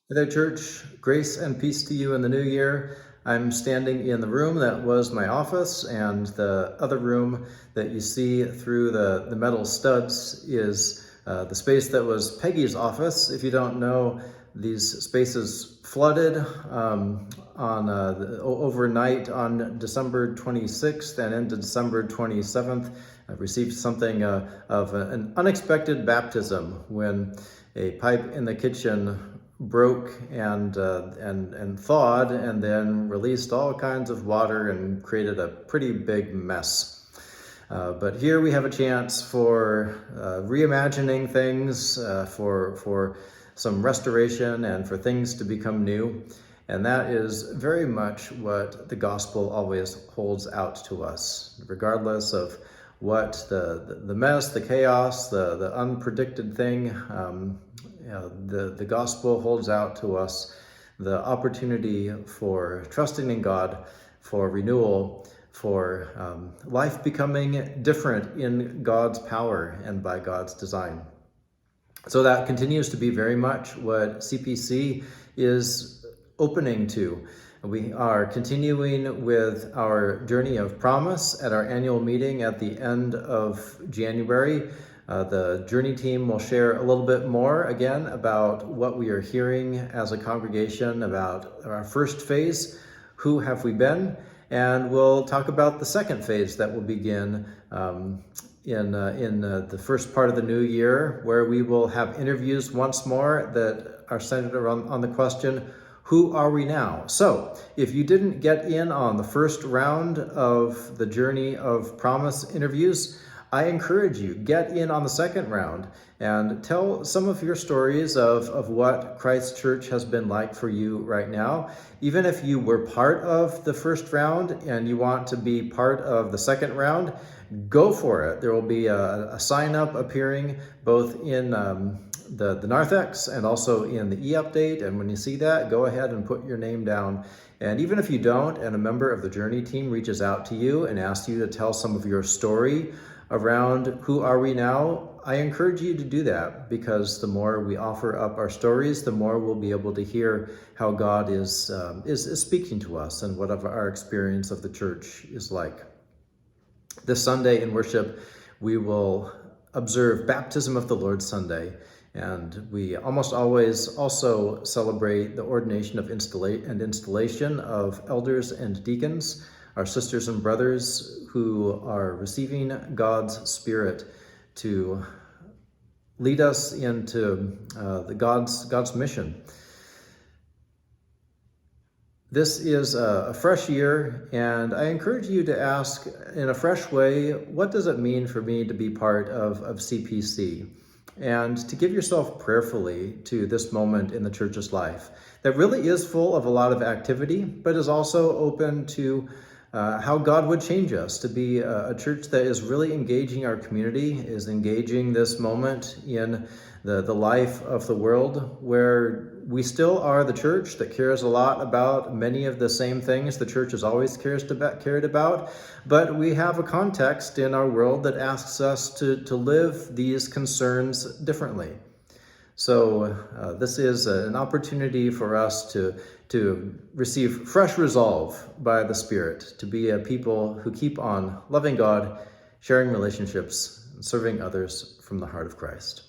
Hey there, church. Grace and peace to you in the new year. I'm standing in the room that was my office, and the other room that you see through the metal studs is the space that was Peggy's office. If you don't know, these spaces flooded overnight on December 26th and into December 27th. I received something of an unexpected baptism when a pipe in the kitchen broke and thawed and then released all kinds of water and created a pretty big mess. But here we have a chance for reimagining things, for some restoration and for things to become new. And that is very much what the gospel always holds out to us, regardless of what the mess, the chaos, the unpredicted thing. The gospel holds out to us the opportunity for trusting in God, for renewal, for life becoming different in God's power and by God's design. So that continues to be very much what CPC is opening to. We are continuing with our journey of promise at our annual meeting at the end of January. The journey team will share a little bit more again about what we are hearing as a congregation about our first phase, who have we been, and we'll talk about the second phase that will begin in the first part of the new year, where we will have interviews once more that are centered around on the question, who are we now? So if you didn't get in on the first round of the Journey of Promise interviews, I encourage you, get in on the second round and tell some of your stories of what Christ Church has been like for you right now. Even if you were part of the first round and you want to be part of the second round, go for it. There will be a sign up appearing both in the narthex and also in the e-update. And when you see that, go ahead and put your name down. And even if you don't, and a member of the Journey team reaches out to you and asks you to tell some of your story around who are we now, I encourage you to do that, because the more we offer up our stories, the more we'll be able to hear how God is speaking to us and what our experience of the church is like. This Sunday in worship, we will observe Baptism of the Lord Sunday, and we almost always also celebrate the ordination of installation of elders and deacons, our sisters and brothers who are receiving God's Spirit to lead us into God's mission. This is a fresh year, and I encourage you to ask in a fresh way, what does it mean for me to be part of CPC? And to give yourself prayerfully to this moment in the church's life that really is full of a lot of activity, but is also open to how God would change us to be a church that is really engaging our community, is engaging this moment in the life of the world, where we still are the church that cares a lot about many of the same things the church has always cared about, but we have a context in our world that asks us to live these concerns differently. So this is an opportunity for us to receive fresh resolve by the Spirit, to be a people who keep on loving God, sharing relationships, and serving others from the heart of Christ.